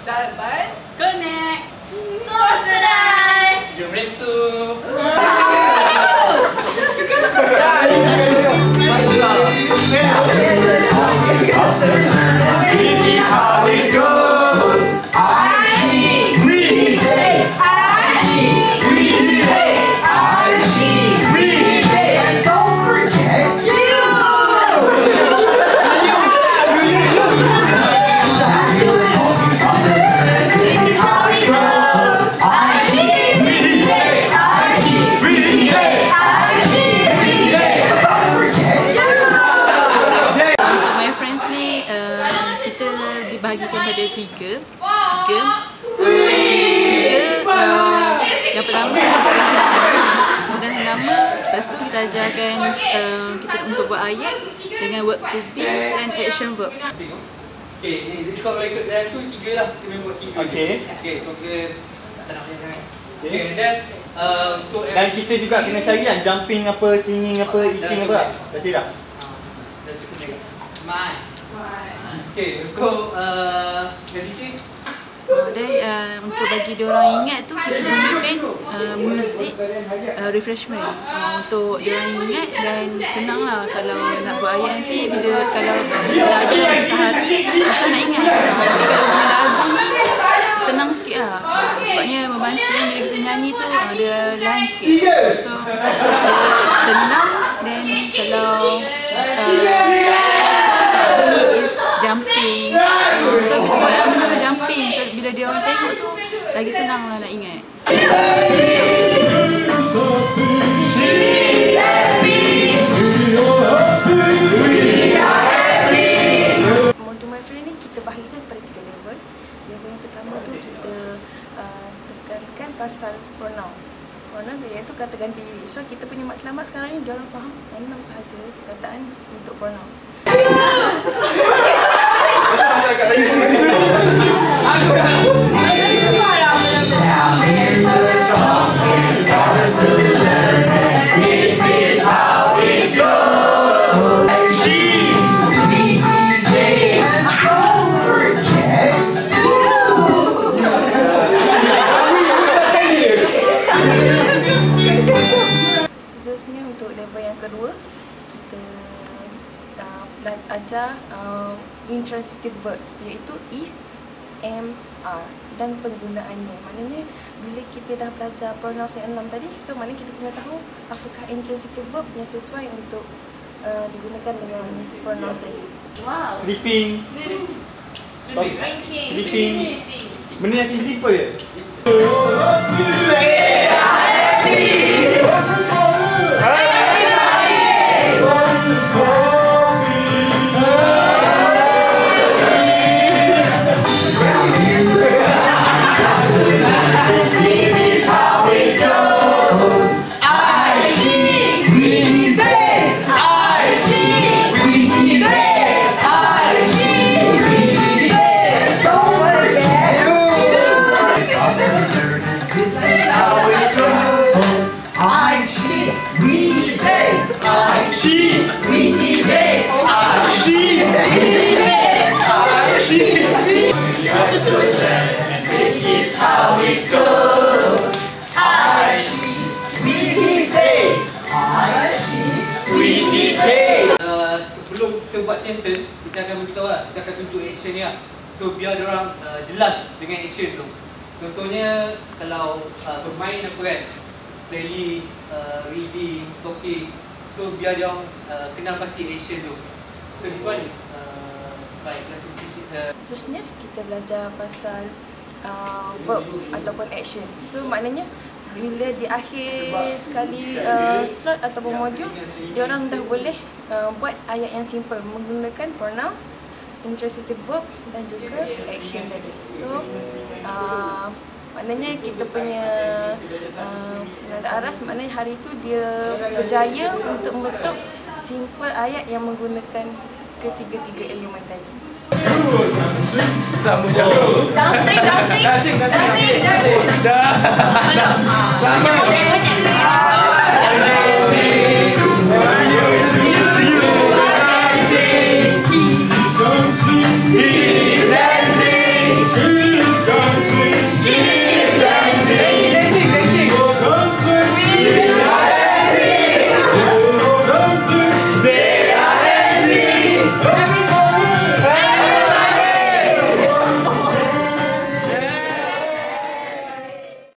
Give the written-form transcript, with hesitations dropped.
Dapat Connect. Sedai. Jom Rensu. This is how it goes. And don't forget you. Untuk my friends ni, kita dibahagikan pada tiga. Yang pertama kita ajar nama, lepas tu kita ajarkan kita untuk buat ayat dengan verb to be dan action verb. Okay, kalau ikut dalam tu 3 lah. Kita main buat 3. Okay. Okay, so kita tak nak banyak. Okay, dan untuk Dan kita juga kena cari kan jumping apa, singing apa, eating apa. Dah cari dah? dah suka ni. My. Okay, untuk DJ. Dan untuk bagi diorang ingat tu kita gunakan muzik refreshment untuk diorang ingat dan senang lah kalau nak buat ayat nanti kalau ajar sehari susah nak ingat. Tapi kalau dengan lagu ni senang sikit lah sebabnya membantu bila kita nyanyi tu dia lain sikit, so dia senang. Dan kalau bunyi is jumping, so kita buat yang benda jumping, so bila dia orang tengok tu lagi senang lah nak ingat. Untuk my friend ni kita bahagikan pada 3 level. Level yang pertama tu kita tekankan pasal pronouns iaitu kata ganti diri. So kita punya matlamat sekarang ni dia orang faham 6 sahaja perkataan untuk pronouns. Seterusnya untuk level yang kedua kita ajar intransitive verb iaitu is, am, are dan penggunaannya. Maknanya bila kita dah belajar pronouns yang 6 tadi, so maknanya kita kena tahu apakah intransitive verb yang sesuai untuk digunakan dengan pronouns tadi. Wow. Sleeping. Sleeping. Benda yang simple je. Sebelum kita buat sentence, kita akan beritahu lah, kita akan tunjuk action ni lah. So biar diorang jelas dengan action tu. Contohnya kalau bermain apa kan, playing, reading, talking. So biar diorang kenal pasti action tu. So this one is by classification. Seterusnya kita belajar pasal verb ataupun action. So maknanya bila di akhir sekali slot ataupun modul, diorang dah boleh buat ayat yang simple menggunakan pronouns, intransitive verb dan juga action tadi. So maknanya kita punya nada aras, maknanya hari itu dia berjaya untuk membentuk simple ayat yang menggunakan ketiga-tiga elemen tadi. Dancing.